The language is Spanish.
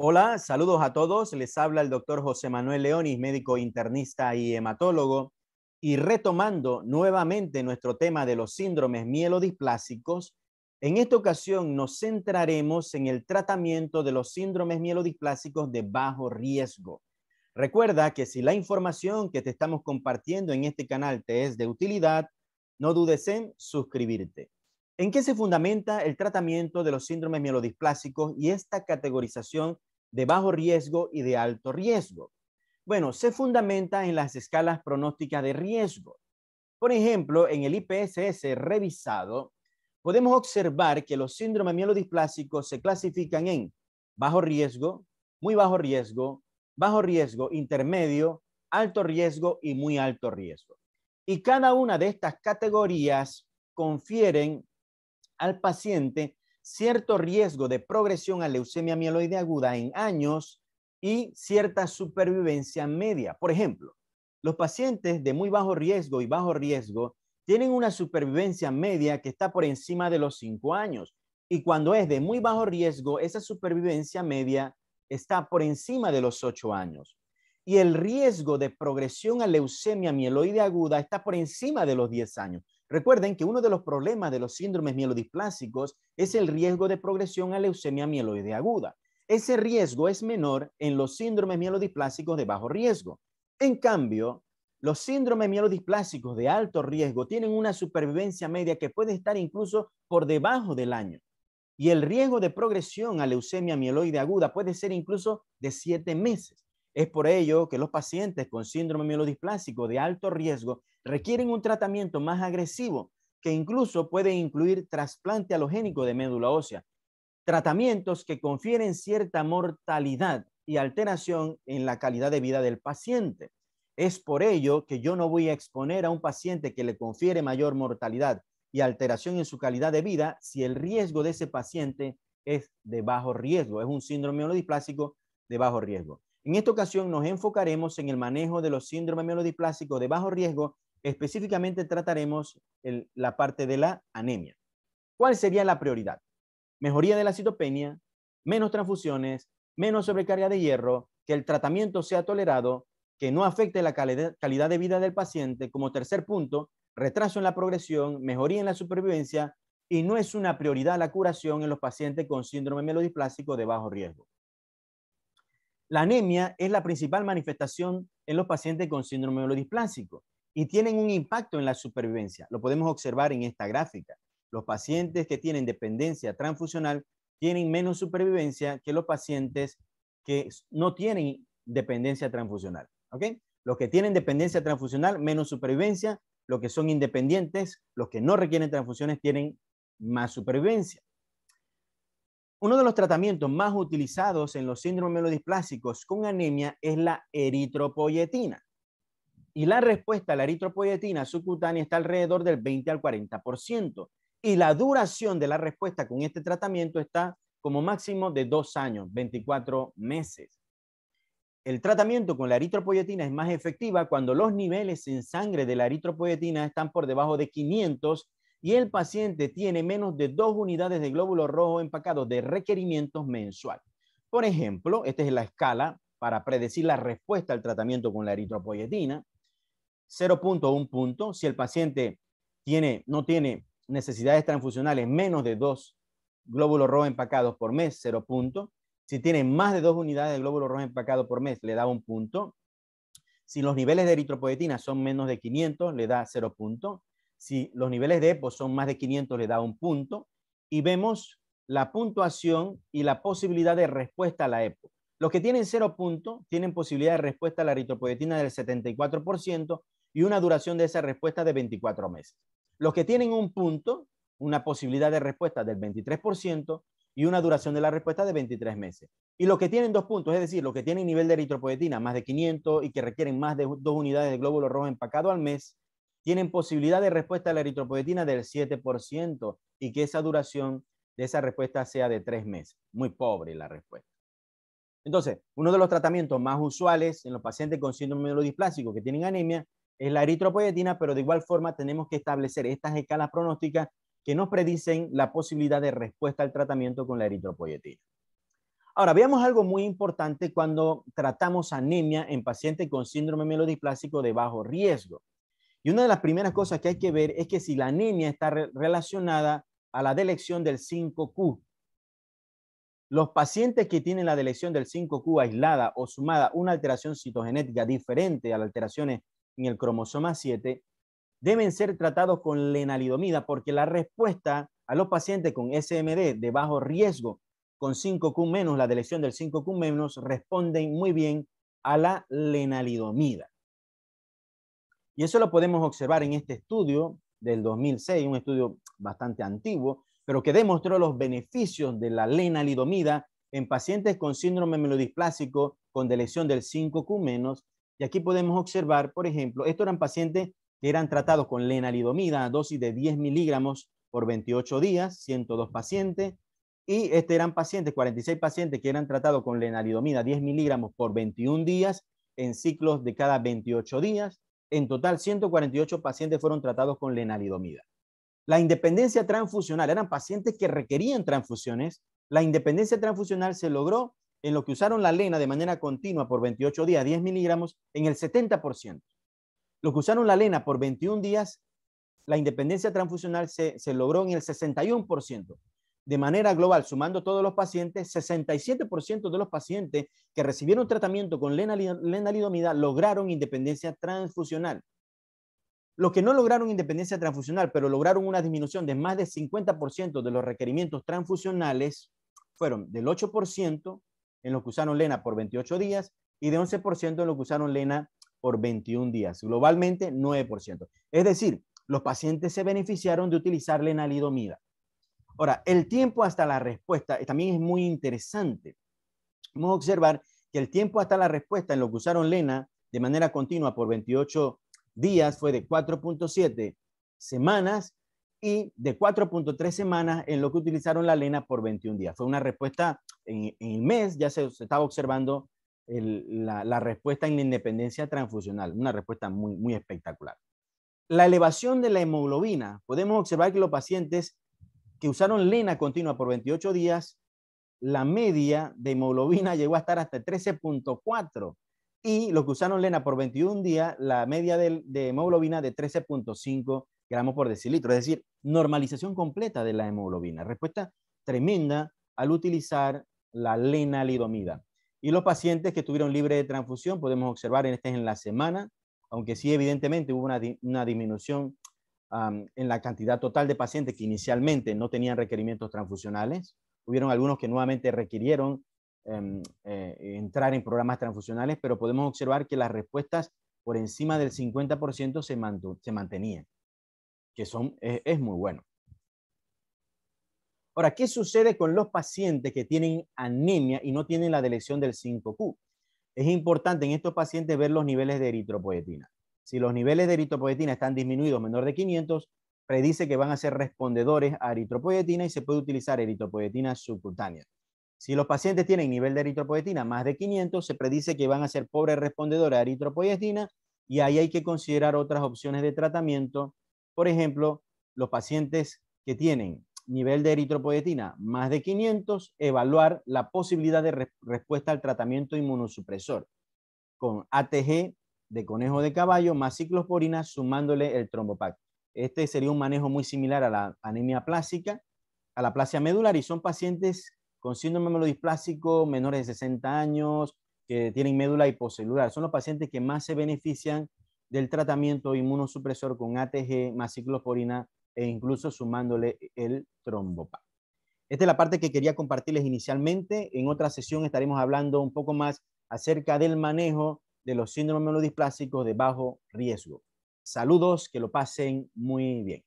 Hola, saludos a todos. Les habla el doctor José Manuel Leonis, médico internista y hematólogo. Y retomando nuevamente nuestro tema de los síndromes mielodisplásicos, en esta ocasión nos centraremos en el tratamiento de los síndromes mielodisplásicos de bajo riesgo. Recuerda que si la información que te estamos compartiendo en este canal te es de utilidad, no dudes en suscribirte. ¿En qué se fundamenta el tratamiento de los síndromes mielodisplásicos y esta categorización de bajo riesgo y de alto riesgo? Bueno, se fundamenta en las escalas pronósticas de riesgo. Por ejemplo, en el IPSS revisado, podemos observar que los síndromes mielodisplásicos se clasifican en bajo riesgo, muy bajo riesgo, intermedio, alto riesgo y muy alto riesgo. Y cada una de estas categorías confieren al paciente cierto riesgo de progresión a leucemia mieloide aguda en años y cierta supervivencia media. Por ejemplo, los pacientes de muy bajo riesgo y bajo riesgo tienen una supervivencia media que está por encima de los 5 años. Y cuando es de muy bajo riesgo, esa supervivencia media está por encima de los 8 años. Y el riesgo de progresión a leucemia mieloide aguda está por encima de los 10 años. Recuerden que uno de los problemas de los síndromes mielodisplásicos es el riesgo de progresión a leucemia mieloide aguda. Ese riesgo es menor en los síndromes mielodisplásicos de bajo riesgo. En cambio, los síndromes mielodisplásicos de alto riesgo tienen una supervivencia media que puede estar incluso por debajo del año. Y el riesgo de progresión a leucemia mieloide aguda puede ser incluso de 7 meses. Es por ello que los pacientes con síndrome mielodisplásico de alto riesgo requieren un tratamiento más agresivo que incluso puede incluir trasplante halogénico de médula ósea, tratamientos que confieren cierta mortalidad y alteración en la calidad de vida del paciente. Es por ello que yo no voy a exponer a un paciente que le confiere mayor mortalidad y alteración en su calidad de vida si el riesgo de ese paciente es de bajo riesgo, es un síndrome mielodisplásico de bajo riesgo. En esta ocasión nos enfocaremos en el manejo de los síndromes mielodisplásicos de bajo riesgo. Específicamente trataremos la parte de la anemia. ¿Cuál sería la prioridad? Mejoría de la citopenia, menos transfusiones, menos sobrecarga de hierro, que el tratamiento sea tolerado, que no afecte la calidad de vida del paciente. Como tercer punto, retraso en la progresión, mejoría en la supervivencia y no es una prioridad la curación en los pacientes con síndrome mielodisplásico de bajo riesgo. La anemia es la principal manifestación en los pacientes con síndrome mielodisplásico y tienen un impacto en la supervivencia. Lo podemos observar en esta gráfica. Los pacientes que tienen dependencia transfusional tienen menos supervivencia que los pacientes que no tienen dependencia transfusional. ¿Ok? Los que tienen dependencia transfusional, menos supervivencia. Los que son independientes, los que no requieren transfusiones, tienen más supervivencia. Uno de los tratamientos más utilizados en los síndromes mielodisplásicos con anemia es la eritropoyetina. Y la respuesta a la eritropoyetina subcutánea está alrededor del 20 al 40%. Y la duración de la respuesta con este tratamiento está como máximo de 2 años, 24 meses. El tratamiento con la eritropoyetina es más efectiva cuando los niveles en sangre de la eritropoyetina están por debajo de 500 y el paciente tiene menos de 2 unidades de glóbulos rojos empacados de requerimientos mensual. Por ejemplo, esta es la escala para predecir la respuesta al tratamiento con la eritropoyetina. 0.1 punto. Si el paciente no tiene necesidades transfusionales menos de 2 glóbulos rojos empacados por mes, 0 punto. Si tiene más de 2 unidades de glóbulos rojos empacados por mes, le da 1 punto. Si los niveles de eritropoyetina son menos de 500, le da 0 punto. Si los niveles de EPO son más de 500, le da 1 punto. Y vemos la puntuación y la posibilidad de respuesta a la EPO. Los que tienen 0 punto tienen posibilidad de respuesta a la eritropoyetina del 74% y una duración de esa respuesta de 24 meses. Los que tienen 1 punto, una posibilidad de respuesta del 23% y una duración de la respuesta de 23 meses. Y los que tienen 2 puntos, es decir, los que tienen nivel de eritropoyetina más de 500 y que requieren más de 2 unidades de glóbulo rojo empacado al mes, tienen posibilidad de respuesta a la eritropoyetina del 7% y que esa duración de esa respuesta sea de 3 meses. Muy pobre la respuesta. Entonces, uno de los tratamientos más usuales en los pacientes con síndrome mielodisplásico que tienen anemia es la eritropoyetina, pero de igual forma tenemos que establecer estas escalas pronósticas que nos predicen la posibilidad de respuesta al tratamiento con la eritropoyetina. Ahora, veamos algo muy importante cuando tratamos anemia en pacientes con síndrome mielodisplásico de bajo riesgo. Y una de las primeras cosas que hay que ver es que si la anemia está relacionada a la delección del 5Q. Los pacientes que tienen la delección del 5Q aislada o sumada una alteración citogenética diferente a las alteraciones en el cromosoma 7 deben ser tratados con lenalidomida porque la respuesta a los pacientes con SMD de bajo riesgo con 5Q menos, la delección del 5Q menos, responden muy bien a la lenalidomida. Y eso lo podemos observar en este estudio del 2006, un estudio bastante antiguo, pero que demostró los beneficios de la lenalidomida en pacientes con síndrome mielodisplásico con delección del 5Q menos. Y aquí podemos observar, por ejemplo, estos eran pacientes que eran tratados con lenalidomida a dosis de 10 miligramos por 28 días, 102 pacientes. Y eran pacientes, 46 pacientes que eran tratados con lenalidomida 10 miligramos por 21 días en ciclos de cada 28 días. En total, 148 pacientes fueron tratados con lenalidomida. La independencia transfusional, eran pacientes que requerían transfusiones. La independencia transfusional se logró en lo que usaron la lena de manera continua por 28 días, 10 miligramos, en el 70%. Los que usaron la lena por 21 días, la independencia transfusional se logró en el 61%. De manera global, sumando todos los pacientes, 67% de los pacientes que recibieron tratamiento con lenalidomida lograron independencia transfusional. Los que no lograron independencia transfusional, pero lograron una disminución de más del 50% de los requerimientos transfusionales, fueron del 8% en los que usaron lena por 28 días y de 11% en los que usaron lena por 21 días. Globalmente, 9%. Es decir, los pacientes se beneficiaron de utilizar lenalidomida. Ahora, el tiempo hasta la respuesta también es muy interesante. Vamos a observar que el tiempo hasta la respuesta en lo que usaron lena de manera continua por 28 días fue de 4.7 semanas y de 4.3 semanas en lo que utilizaron la lena por 21 días. Fue una respuesta en el mes, ya se estaba observando la respuesta en la independencia transfusional, una respuesta muy, muy espectacular. La elevación de la hemoglobina, podemos observar que los pacientes que usaron lena continua por 28 días, la media de hemoglobina llegó a estar hasta 13.4 y los que usaron lena por 21 días, la media de hemoglobina de 13.5 gramos por decilitro, es decir, normalización completa de la hemoglobina. Respuesta tremenda al utilizar la lenalidomida. Y los pacientes que estuvieron libres de transfusión, podemos observar en la semana, aunque sí evidentemente hubo una disminución en la cantidad total de pacientes que inicialmente no tenían requerimientos transfusionales. Hubieron algunos que nuevamente requirieron entrar en programas transfusionales, pero podemos observar que las respuestas por encima del 50% se mantenían, que es muy bueno. Ahora, ¿qué sucede con los pacientes que tienen anemia y no tienen la delección del 5Q? Es importante en estos pacientes ver los niveles de eritropoyetina. Si los niveles de eritropoyetina están disminuidos menor de 500, predice que van a ser respondedores a eritropoyetina y se puede utilizar eritropoyetina subcutánea. Si los pacientes tienen nivel de eritropoyetina más de 500, se predice que van a ser pobres respondedores a eritropoyetina y ahí hay que considerar otras opciones de tratamiento. Por ejemplo, los pacientes que tienen nivel de eritropoyetina más de 500, evaluar la posibilidad de respuesta al tratamiento inmunosupresor con ATG de conejo de caballo más ciclosporina sumándole el trombopac. Este sería un manejo muy similar a la anemia plástica, a la aplasia medular, y son pacientes con síndrome mielodisplásico menores de 60 años que tienen médula hipocelular. Son los pacientes que más se benefician del tratamiento inmunosupresor con ATG más ciclosporina e incluso sumándole el trombopac. Esta es la parte que quería compartirles inicialmente. En otra sesión estaremos hablando un poco más acerca del manejo de los síndromes mielodisplásicos de bajo riesgo. Saludos, que lo pasen muy bien.